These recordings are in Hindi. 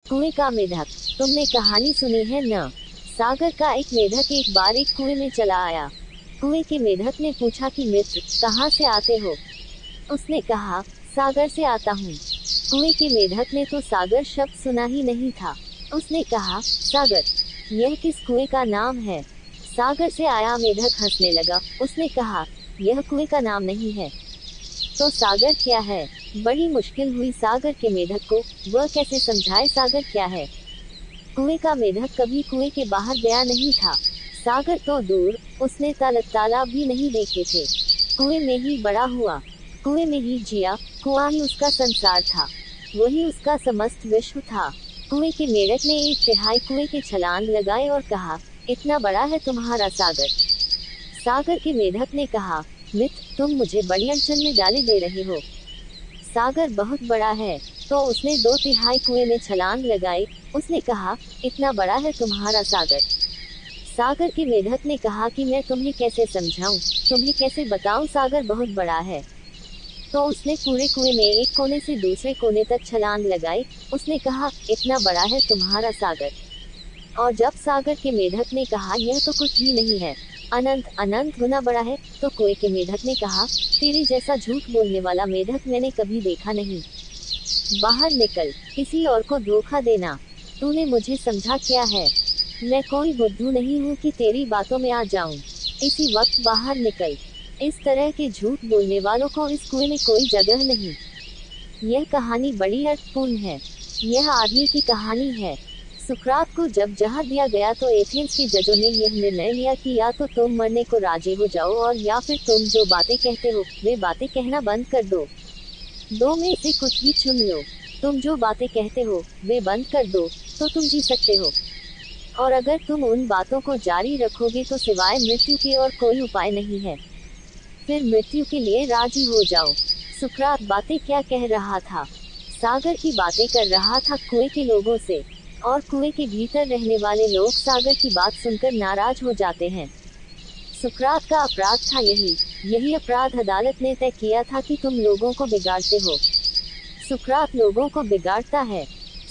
कुएं का मेढक। तुमने कहानी सुनी है न? सागर का एक मेढक एक बार एक कुएं में चला आया। कुएं के मेढक ने पूछा कि मित्र, कहाँ से आते हो? उसने कहा, सागर से आता हूँ। कुएं के मेढक ने तो सागर शब्द सुना ही नहीं था। उसने कहा, सागर, यह किस कुएं का नाम है? सागर से आया मेढक हंसने लगा। उसने कहा, यह कुएं का नाम नहीं है। तो सागर क्या है? बड़ी मुश्किल हुई सागर के मेढक को, वह कैसे समझाए सागर क्या है। कुएं का मेढक कभी कुएं के बाहर गया नहीं था। सागर तो दूर, उसने तालाब भी नहीं देखे थे। कुएं में ही बड़ा हुआ, कुएं में ही जिया, कुआं ही उसका संसार था, वही उसका समस्त विश्व था। कुएं के मेढक ने एक तिहाई कुएं के छलांग लगाए और कहा, इतना बड़ा है तुम्हारा सागर। सागर के मेढक ने कहा, मित्र, तुम मुझे बड़ी अड़चन में डाले दे रहे हो। सागर बहुत बड़ा है। तो उसने 2/3 कुएं में छलांग लगाई। उसने कहा, इतना बड़ा है तुम्हारा सागर। सागर के मेढक ने कहा कि मैं तुम्हें कैसे समझाऊं, तुम्हें कैसे बताऊं, सागर बहुत बड़ा है। तो उसने पूरे कुएं में एक कोने से दूसरे कोने तक छलांग लगाई। उसने कहा, इतना बड़ा है तुम्हारा सागर। और जब सागर के मेढक ने कहा, यह तो कुछ भी नहीं है, अनंत अनंत गुना बड़ा है, तो कुएं के मेढक ने कहा, तेरे जैसा झूठ बोलने वाला मेढक मैंने कभी देखा नहीं। बाहर निकल, किसी और को धोखा देना। तूने मुझे समझा क्या है? मैं कोई बुद्धू नहीं हूँ कि तेरी बातों में आ जाऊं। इसी वक्त बाहर निकल। इस तरह के झूठ बोलने वालों को इस कुएं में कोई जगह नहीं। यह कहानी बड़ी अर्थपूर्ण है। यह आदमी की कहानी है। सुकरात को जब जहर दिया गया तो एथेंस के जजों ने यह निर्णय लिया कि या तो तुम मरने को राजी हो जाओ और या फिर तुम जो बातें कहते हो वे बातें कहना बंद कर दो। दो में से कुछ भी चुन लो। तुम जो बातें कहते हो वे बंद कर दो, तो तुम जी सकते हो। और अगर तुम उन बातों को जारी रखोगे तो सिवाय मृत्यु के और कोई उपाय नहीं है। फिर मृत्यु के लिए राजी हो जाओ। सुकरात बातें क्या कह रहा था? सागर की बातें कर रहा था कुएं के लोगों से। और कुएं के भीतर रहने वाले लोग सागर की बात सुनकर नाराज हो जाते हैं। सुकरात का अपराध था यही अपराध अदालत ने तय किया था कि तुम लोगों को बिगाड़ते हो। सुकरात लोगों को बिगाड़ता है।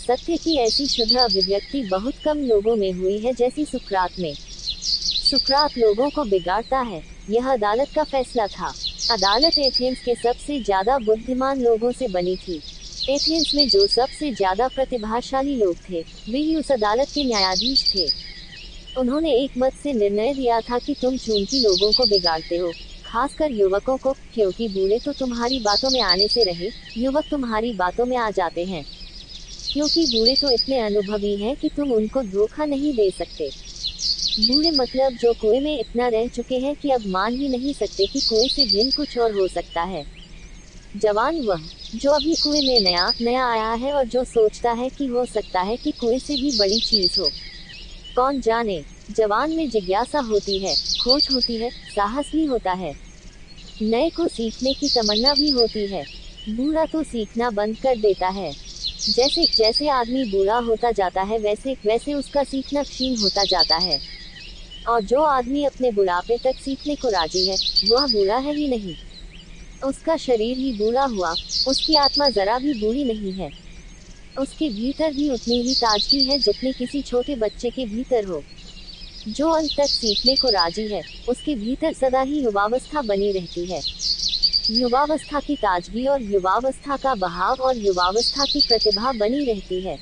सत्य की ऐसी शुद्ध अभिव्यक्ति बहुत कम लोगों में हुई है जैसी सुकरात में। सुकरात लोगों को बिगाड़ता है, यह अदालत का फैसला था। अदालत एथेंस के सबसे ज्यादा बुद्धिमान लोगों से बनी थी। एथेंस में जो सबसे ज्यादा प्रतिभाशाली लोग थे, वे ही उस अदालत के न्यायाधीश थे। उन्होंने एक मत से निर्णय दिया था कि तुम चूंकि लोगों को बिगाड़ते हो, खासकर युवकों को, क्योंकि बूढ़े तो तुम्हारी बातों में आने से रहे, युवक तुम्हारी बातों में आ जाते हैं। क्योंकि बूढ़े तो इतने अनुभवी हैं कि तुम उनको धोखा नहीं दे सकते। बूढ़े मतलब जो कुएं में इतना रह चुके हैं कि अब मान ही नहीं सकते कि कुएं से भिन्न कुछ और हो सकता है। जवान वह जो अभी कुएं में नया नया आया है और जो सोचता है कि हो सकता है कि कुएं से भी बड़ी चीज हो। कौन जाने। जवान में जिज्ञासा होती है, खोज होती है, साहस भी होता है, नए को सीखने की तमन्ना भी होती है। बूढ़ा तो सीखना बंद कर देता है। जैसे जैसे आदमी बूढ़ा होता जाता है वैसे वैसे उसका सीखना क्षीण होता जाता है। और जो आदमी अपने बुढ़ापे तक सीखने को राजी है, वह बूढ़ा है ही नहीं। उसका शरीर ही बूढ़ा हुआ, उसकी आत्मा जरा भी बूढ़ी नहीं है। उसके भीतर भी उतनी ही ताजगी है जितनी किसी छोटे बच्चे के भीतर हो। जो अंत तक सीखने को राजी है, उसके भीतर सदा ही युवावस्था बनी रहती है। युवावस्था की ताजगी और युवावस्था का बहाव और युवावस्था की प्रतिभा बनी रहती है।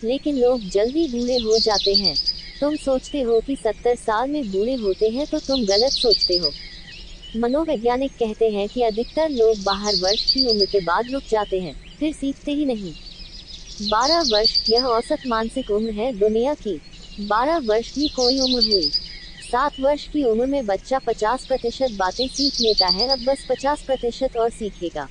लेकिन लोग जल्दी बूढ़े हो जाते हैं। तुम सोचते हो कि 70 साल में बूढ़े होते हैं तो तुम गलत सोचते हो। मनोवैज्ञानिक कहते हैं कि अधिकतर लोग 12 वर्ष की उम्र के बाद रुक जाते हैं, फिर सीखते ही नहीं। 12 वर्ष यह औसत मानसिक उम्र है दुनिया की। 12 वर्ष भी कोई उम्र हुई। 7 वर्ष की उम्र में बच्चा 50% बातें सीख लेता है, अब बस 50% और सीखेगा।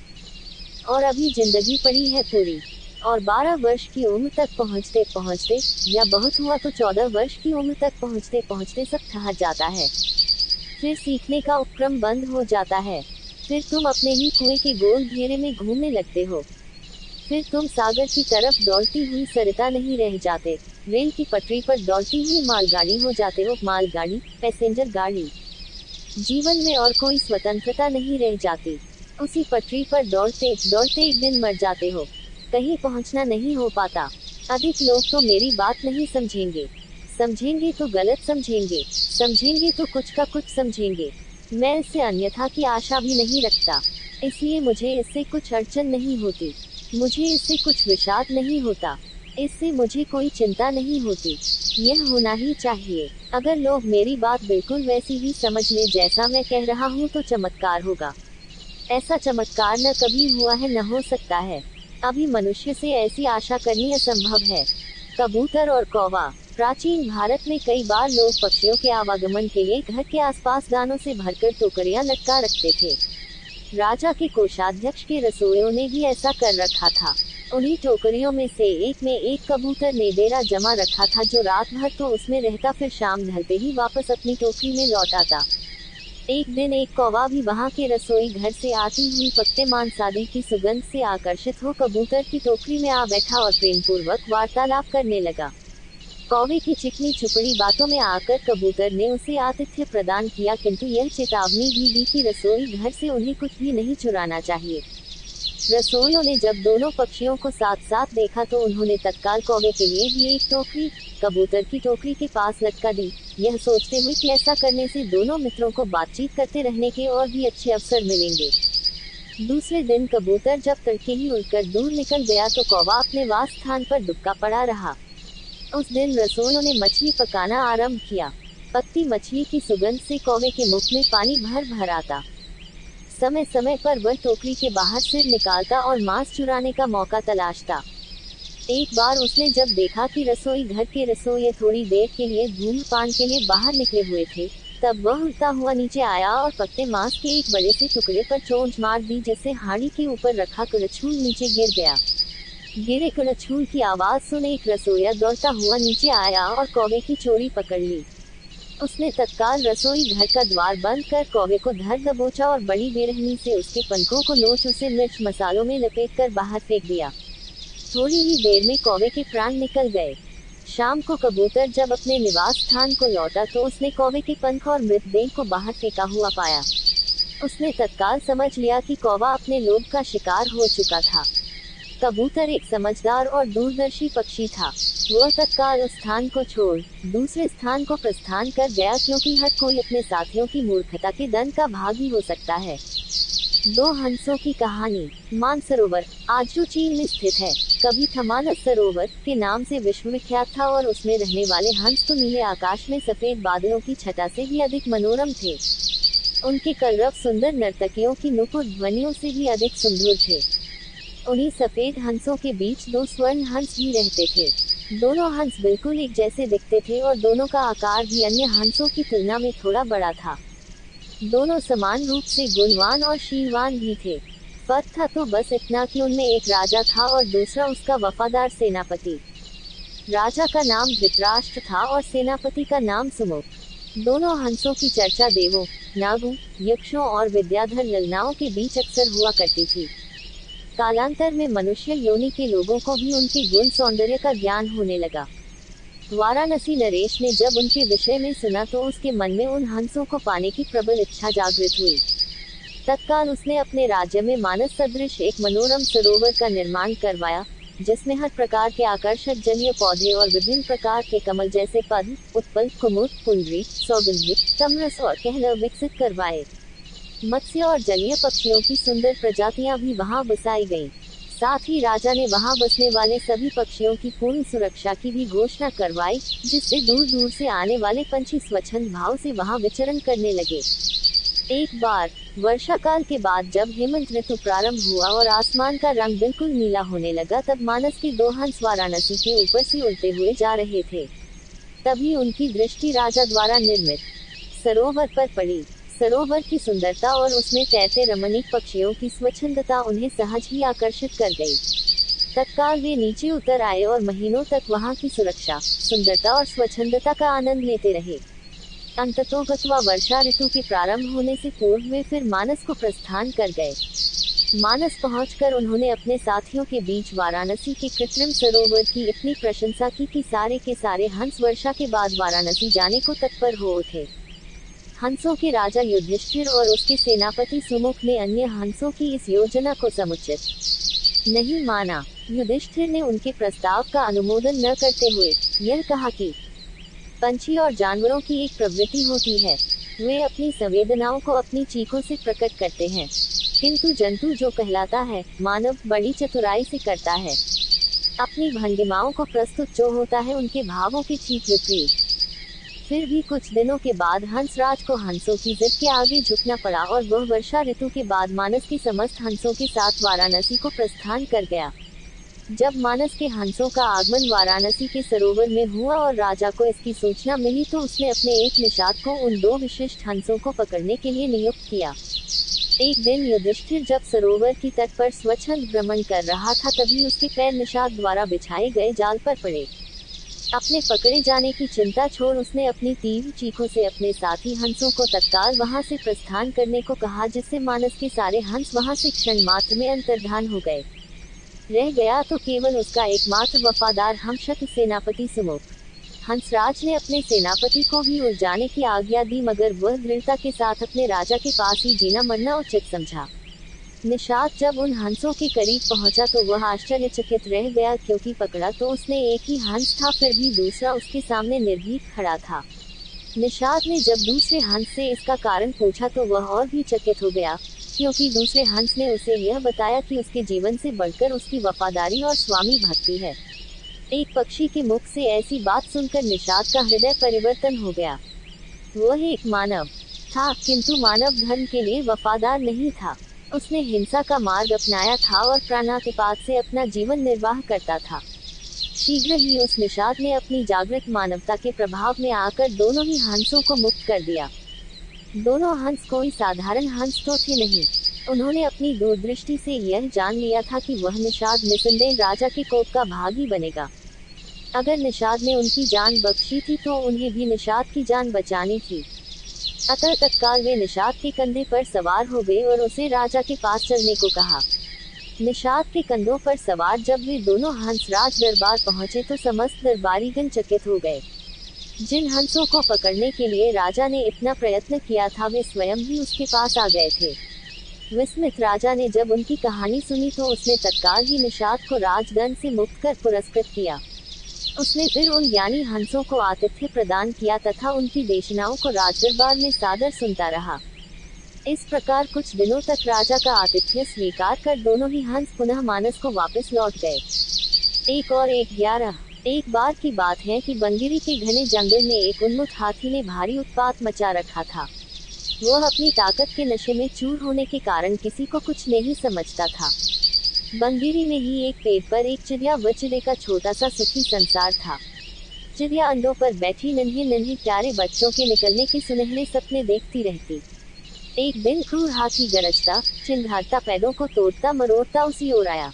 और अभी जिंदगी पड़ी है पूरी। और 12 वर्ष की उम्र तक पहुँचते पहुँचते, या बहुत हुआ तो 14 वर्ष की उम्र तक पहुँचते पहुँचते सब ठहर जाता है। फिर सीखने का उपक्रम बंद हो जाता है। फिर तुम अपने ही कुएं के गोल घेरे में घूमने लगते हो। फिर तुम सागर की तरफ दौड़ती हुई सरिता नहीं रह जाते, रेल की पटरी पर दौड़ती हुई मालगाड़ी हो जाते हो, मालगाड़ी, पैसेंजर गाड़ी। जीवन में और कोई स्वतंत्रता नहीं रह जाती। उसी पटरी पर दौड़ते दौड़ते एक दिन मर जाते हो। कहीं पहुंचना नहीं हो पाता। अधिक लोग तो मेरी बात नहीं समझेंगे, समझेंगे तो गलत समझेंगे, समझेंगे तो कुछ का कुछ समझेंगे। मैं इससे अन्यथा की आशा भी नहीं रखता, इसलिए मुझे इससे कुछ अड़चन नहीं होती, मुझे इससे कुछ विषाद नहीं होता, इससे मुझे कोई चिंता नहीं होती। यह होना ही चाहिए। अगर लोग मेरी बात बिल्कुल वैसी ही समझ लें जैसा मैं कह रहा हूँ तो चमत्कार होगा। ऐसा चमत्कार न कभी हुआ है न हो सकता है। अभी मनुष्य से ऐसी आशा करनी असंभव है। कबूतर और कौवा। प्राचीन भारत में कई बार लोग पक्षियों के आवागमन के लिए घर के आसपास दानों से भरकर टोकरियां लटका रखते थे। राजा के कोषाध्यक्ष के रसोइयों ने भी ऐसा कर रखा था। उन्हीं टोकरियों में से एक में एक कबूतर ने डेरा जमा रखा था, जो रात भर तो उसमें रहता, फिर शाम ढलते ही वापस अपनी टोकरी में लौट आता। एक दिन एक कौवा भी वहां के रसोई घर से आती हुई पकते मांस आदि की सुगंध से आकर्षित हो कबूतर की टोकरी में आ बैठा और प्रेम पूर्वक वार्तालाप करने लगा। कौवे की चिकनी चुपड़ी बातों में आकर कबूतर ने उसे आतिथ्य प्रदान किया, किंतु यह चेतावनी भी दी कि रसोई घर से उन्हें कुछ भी नहीं चुराना चाहिए। रसोइयों ने जब दोनों पक्षियों को साथ साथ देखा तो उन्होंने तत्काल कौवे के लिए भी एक टोकरी कबूतर की टोकरी के पास लटका दी, यह सोचते हुए कि ऐसा करने से दोनों मित्रों को बातचीत करते रहने के और भी अच्छे अवसर मिलेंगे। दूसरे दिन कबूतर जब तड़के ही उड़कर दूर निकल गया तो कौवा अपने वास स्थान पर दुबका पड़ा रहा। उस दिन रसोइयों ने मछली पकाना आरंभ किया। पकती मछली की सुगंध से कौवे के मुख में पानी भर भर आता। समय समय पर वह टोकरी के बाहर सिर निकालता और मांस चुराने का मौका तलाशता। एक बार उसने जब देखा कि रसोई घर के रसोइये थोड़ी देर के लिए धूम्रपान के लिए बाहर निकले हुए थे, तब वह उड़ता हुआ नीचे आया और पकते मांस के एक बड़े से टुकड़े पर चोंच मार दी, जिससे हांडी के ऊपर रखा कड़छूल नीचे गिर गया। गिरे कड़छूल की आवाज सुन एक रसोइया दौड़ता हुआ नीचे आया और कौवे की चोरी पकड़ ली। उसने तत्काल रसोई घर का द्वार बंद कर कौवे को धर दबोचा और बड़ी बेरहमी से उसके पंखों को नोच उसे मिर्च मसालों में लपेट कर बाहर फेंक दिया। थोड़ी ही देर में कौवे के प्राण निकल गए। शाम को कबूतर जब अपने निवास स्थान को लौटा तो उसने कौवे के पंख और मृतदेह को बाहर फेंका हुआ पाया। उसने तत्काल समझ लिया कि कौवा अपने लोभ का शिकार हो चुका था। कबूतर एक समझदार और दूरदर्शी पक्षी था। वह तत्काल उस स्थान को छोड़ दूसरे स्थान को प्रस्थान कर गया, क्योंकि हर कोई अपने साथियों की मूर्खता के दंड का भागी हो सकता है। दो हंसों की कहानी। मानसरोवर आजू चीन में स्थित है। कभी था मानस सरोवर के नाम से विश्वविख्यात था और उसमें रहने वाले हंस तो नीले आकाश में सफेद बादलों की छटा से भी अधिक मनोरम थे। उनके कलरव सुंदर नर्तकियों की नुपुर ध्वनियों से भी अधिक सुमधुर थे। उन्हीं सफेद हंसों के बीच दो स्वर्ण हंस भी रहते थे। दोनों हंस बिल्कुल एक जैसे दिखते थे और दोनों का आकार भी अन्य हंसों की तुलना में थोड़ा बड़ा था। दोनों समान रूप से गुणवान और शीलवान भी थे। फर्क था तो बस इतना कि उनमें एक राजा था और दूसरा उसका वफादार सेनापति। राजा का नाम धृतराष्ट्र था और सेनापति का नाम सुमुख। दोनों हंसों की चर्चा देवों, नागों, यक्षों और विद्याधर ललनाओं के बीच अक्सर हुआ करती थी। कालांतर में मनुष्य योनि के लोगों को भी उनके गुण सौंदर्य का ज्ञान होने लगा। वाराणसी नरेश ने जब उनके विषय में सुना तो उसके मन में उन हंसों को पाने की प्रबल इच्छा जागृत हुई। तत्काल उसने अपने राज्य में मानस सदृश एक मनोरम सरोवर का निर्माण करवाया, जिसमें हर प्रकार के आकर्षक जलीय पौधे और विभिन्न प्रकार के कमल जैसे पद्म, उत्पल, कुमुद, पुंडरी, सौगंधिक, तमरस और कहलव विकसित करवाए। मत्स्य और जलीय पक्षियों की सुंदर प्रजातियां भी वहां बसाई गईं। साथ ही राजा ने वहां बसने वाले सभी पक्षियों की पूर्ण सुरक्षा की भी घोषणा करवाई, जिससे दूर दूर से आने वाले पंछी स्वच्छंद भाव से वहां विचरण करने लगे। एक बार वर्षा काल के बाद जब हेमंत ऋतु प्रारंभ हुआ और आसमान का रंग बिल्कुल नीला होने लगा, तब मानस के दो हंस वाराणसी के ऊपर से उड़ते हुए जा रहे थे। तभी उनकी दृष्टि राजा द्वारा निर्मित सरोवर पर पड़ी। सरोवर की सुंदरता और उसमें तैरते रमणीक पक्षियों की स्वच्छंदता उन्हें सहज ही आकर्षित कर गई। तत्काल वे नीचे उतर आए और महीनों तक वहां की सुरक्षा, सुंदरता और स्वच्छंदता का आनंद लेते रहे। अंततोगत्वा वर्षा ऋतु के प्रारंभ होने से पूर्व वे फिर मानस को प्रस्थान कर गए। मानस पहुंचकर उन्होंने अपने साथियों के बीच वाराणसी के कृत्रिम सरोवर की इतनी प्रशंसा की कि सारे के सारे हंस वर्षा के बाद वाराणसी जाने को तत्पर हो उठे। हंसों के राजा युधिष्ठिर और उसके सेनापति सुमुख ने अन्य हंसों की इस योजना को समुचित नहीं माना। युधिष्ठिर ने उनके प्रस्ताव का अनुमोदन न करते हुए यह कहा कि पंछी और जानवरों की एक प्रवृत्ति होती है, वे अपनी संवेदनाओं को अपनी चीखों से प्रकट करते हैं, किंतु जंतु जो कहलाता है मानव बड़ी चतुराई से करता है, अपनी भंगिमाओं को प्रस्तुत जो होता है उनके भावों के ठीक विपरीत। फिर भी कुछ दिनों के बाद हंसराज को हंसों की जिद के आगे झुकना पड़ा और वह वर्षा ऋतु के बाद मानस के समस्त हंसों के साथ वाराणसी को प्रस्थान कर गया। जब मानस के हंसों का आगमन वाराणसी के सरोवर में हुआ और राजा को इसकी सूचना मिली तो उसने अपने एक निषाद को उन 2 विशिष्ट हंसों को पकड़ने के लिए नियुक्त किया। एक दिन युधिष्ठिर जब सरोवर की तट पर स्वच्छंद भ्रमण कर रहा था तभी उसके पैर निषाद द्वारा बिछाए गए जाल पर पड़े। अपने पकड़े जाने की चिंता छोड़ उसने अपनी तीव्र चीखों से अपने साथी हंसों को तत्काल वहां से प्रस्थान करने को कहा, जिससे मानस के सारे हंस वहां से क्षण मात्र में अंतर्धान हो गए। रह गया तो केवल उसका एकमात्र वफादार हमशक्ल सेनापति सुमुख। हंसराज ने अपने सेनापति को भी उड़ जाने की आज्ञा दी, मगर वह दृढ़ता के साथ अपने राजा के पास ही जीना मरना उचित समझा। निषाद जब उन हंसों के करीब पहुंचा तो वह आश्चर्यचकित रह गया, क्योंकि पकड़ा तो उसने एक ही हंस था, फिर भी दूसरा उसके सामने निर्भीक खड़ा था। निषाद ने जब दूसरे हंस से इसका कारण पूछा तो वह और भी चकित हो गया, क्योंकि दूसरे हंस ने उसे यह बताया कि उसके जीवन से बढ़कर उसकी वफादारी और स्वामी भक्ति है। एक पक्षी के मुख से ऐसी बात सुनकर निषाद का हृदय परिवर्तन हो गया। वह एक मानव था, किंतु मानव धर्म के लिए वफादार नहीं था। उसने हिंसा का मार्ग अपनाया था और प्राणातिपात से अपना जीवन निर्वाह करता था। शीघ्र ही उस निषाद ने अपनी जागृत मानवता के प्रभाव में आकर दोनों ही हंसों को मुक्त कर दिया। दोनों हंस कोई साधारण हंस तो थे नहीं। उन्होंने अपनी दूरदृष्टि से यह जान लिया था कि वह निषाद निसंदेह राजा के कोप का भागी बनेगा। अगर निषाद ने उनकी जान बख्शी थी तो उन्हें भी निषाद की जान बचानी थी। अतः तत्काल वे निषाद के कंधे पर सवार हो गए और उसे राजा के पास चलने को कहा। निषाद के कंधों पर सवार जब वे दोनों हंस राज दरबार पहुंचे तो समस्त दरबारीगण चकित हो गए। जिन हंसों को पकड़ने के लिए राजा ने इतना प्रयत्न किया था वे स्वयं भी उसके पास आ गए थे। विस्मित राजा ने जब उनकी कहानी सुनी तो उसने तत्काल ही निषाद को राजदंड से मुक्त कर पुरस्कृत किया। उसने फिर उन ज्ञानी हंसों को आतिथ्य प्रदान किया तथा उनकी देशनाओं को राजदरबार में सादर सुनता रहा। इस प्रकार कुछ दिनों तक राजा का आतिथ्य स्वीकार कर दोनों ही हंस पुनः मानस को वापस लौट गए। 1 और 1 11। एक बार की बात है कि बंगिरी के घने जंगल में एक उन्मुख हाथी ने भारी उत्पात मचा रखा था। वह अपनी ताकत के नशे में चूर होने के कारण किसी को कुछ नहीं समझता था। बंगिरी में ही एक पेड़ पर एक चिड़िया व चिड़े का छोटा सा सुखी संसार था। चिड़िया अंडों पर बैठी नन्हे नन्हे प्यारे बच्चों के निकलने के सुनहरे सपने देखती रहती। एक दिन क्रूर हाथी गरजता चिल्लाता पैरों को तोड़ता मरोड़ता उसी ओर आया।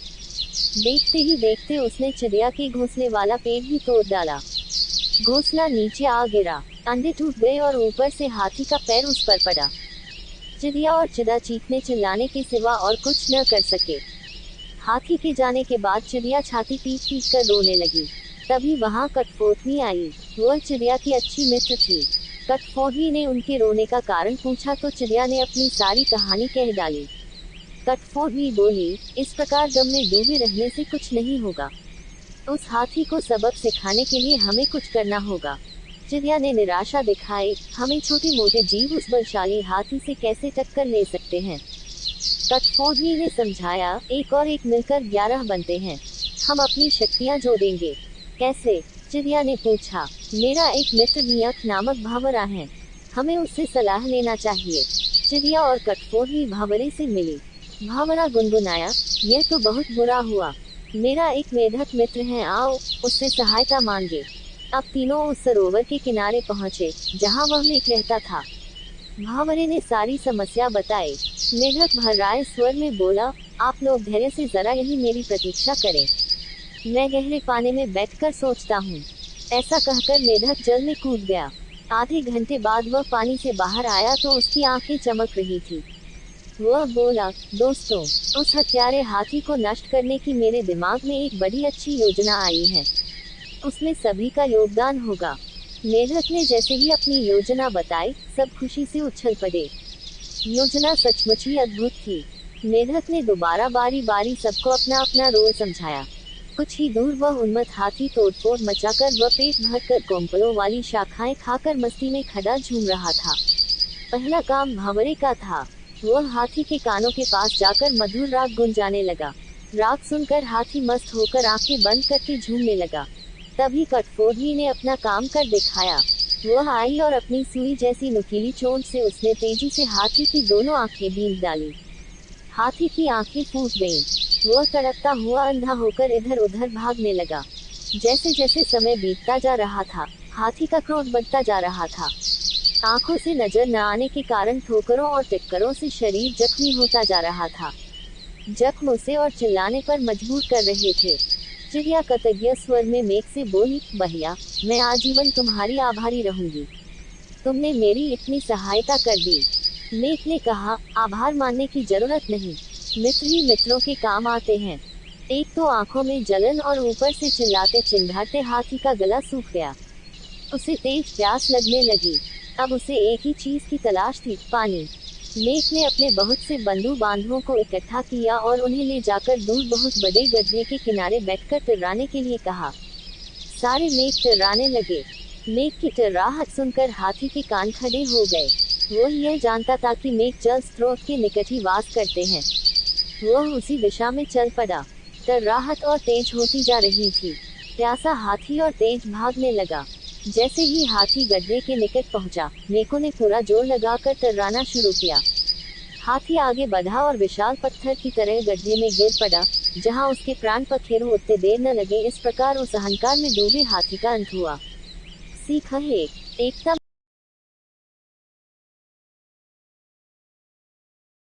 देखते ही देखते उसने चिड़िया के घोंसले वाला पेड़ ही तोड़ डाला। घोंसला नीचे आ गिरा, अंडे टूट गए और ऊपर से हाथी का पैर उस पर पड़ा। चिड़िया और चिड़ा चीखने चिल्लाने के सिवा और कुछ न कर सके। हाथी के जाने के बाद चिड़िया छाती पीट पीट कर रोने लगी। तभी वहां कठफोड़वी आई। वह चिड़िया की अच्छी मित्र थी। कठफोड़वी ने उनके रोने का कारण पूछा तो चिड़िया ने अपनी सारी कहानी कह डाली। कठफोड़वी बोली, इस प्रकार गम में डूबे रहने से कुछ नहीं होगा। उस हाथी को सबक सिखाने के लिए हमें कुछ करना होगा। चिड़िया ने निराशा दिखाई, हमें छोटे मोटे जीव उस बलशाली हाथी से कैसे टक्कर ले सकते हैं। कठफोड़वी ने समझाया, 1 और 1 मिलकर 11 बनते हैं। हम अपनी शक्तियां जोड़ेंगे। कैसे? चिड़िया ने पूछा। मेरा एक मित्र मियाक नामक भावरा है, हमें उससे सलाह लेना चाहिए। चिड़िया और कठफोड़वी भावरे से मिली। भावरा गुनगुनाया, यह तो बहुत बुरा हुआ। मेरा एक मेढक मित्र है, आओ उससे सहायता मांगे। अब तीनों उस सरोवर के किनारे पहुँचे जहाँ वह मेघ रहता था। भावरे ने सारी समस्या बताई। मेढक भर्राए स्वर में बोला, आप लोग धैर्य से जरा यही मेरी प्रतीक्षा करें, मैं गहरे पानी में बैठकर सोचता हूँ। ऐसा कहकर मेढक जल में कूद गया। आधे घंटे बाद वह पानी से बाहर आया तो उसकी आंखें चमक रही थी। वह बोला, दोस्तों, उस हत्यारे हाथी को नष्ट करने की मेरे दिमाग में एक बड़ी अच्छी योजना आई है। उसमें सभी का योगदान होगा। मेढक ने जैसे ही अपनी योजना बताई, सब खुशी से उछल पड़े। योजना सचमुच ही अद्भुत थी। मेढक ने दोबारा बारी बारी सबको अपना अपना रोल समझाया। कुछ ही दूर वह उन्मत्त हाथी तोड़फोड़ मचाकर व पेट भरकर कोंपलों वाली शाखाएं खाकर मस्ती में खड़ा झूम रहा था। पहला काम भंवरे का था। वह हाथी के कानों के पास जाकर मधुर राग गुनजाने लगा। राग सुनकर हाथी मस्त होकर आंखें बंद करके झूमने लगा। तभी कटफोड़नी ने अपना काम कर दिखाया। वह आई और अपनी सुई जैसी नुकीली चोंच से उसने तेजी से हाथी की दोनों आंखें बींध डाली। हाथी की आंखें फूट गईं। वह तड़पता हुआ अंधा होकर इधर उधर भागने लगा। जैसे जैसे समय बीतता जा रहा था, हाथी का क्रोध बढ़ता जा रहा था। आंखों से नजर न आने के कारण ठोकरों और टिक्करों से शरीर जख्मी होता जा रहा था। जख्म उसे और चिल्लाने पर मजबूर कर रहे थे। चिड़िया कृतज्ञ स्वर में मेघ से बोली, भैया, मैं आजीवन तुम्हारी आभारी रहूंगी। तुमने मेरी इतनी सहायता कर दी। मेघ ने कहा, आभार मानने की जरूरत नहीं, मित्र ही मित्रों के काम आते हैं। एक तो आंखों में जलन और ऊपर से चिल्लाते चिंघाड़ते हाथी का गला सूख गया। उसे तेज प्यास लगने लगी। अब उसे एक ही चीज की तलाश थी, पानी। मेघ ने अपने बहुत से बंधु बांधवों को इकट्ठा किया और उन्हें ले जाकर दूर बहुत बड़े गड्ढे के किनारे बैठकर टिर्राने के लिए कहा। सारे मेघ टिर्राने लगे। मेघ की टिर्राहट सुनकर हाथी के कान खड़े हो गए। वह यह जानता था कि मेघ जल स्रोत के निकट ही वास करते हैं। वह उसी दिशा में चल पड़ा। टिर्राहट और तेज होती जा रही थी। प्यासा हाथी और तेज भागने लगा। जैसे ही हाथी गड्ढे के निकट पहुंचा, मेघों ने पूरा जोर लगाकर टिर्राना शुरू किया। हाथी आगे बढ़ा और विशाल पत्थर की तरह गड्ढे में गिर पड़ा, जहां उसके प्राण पखेरु उतने देर न लगे। इस प्रकार उस अहंकार में डूबे हाथी का अंत हुआ। सीख है, एकता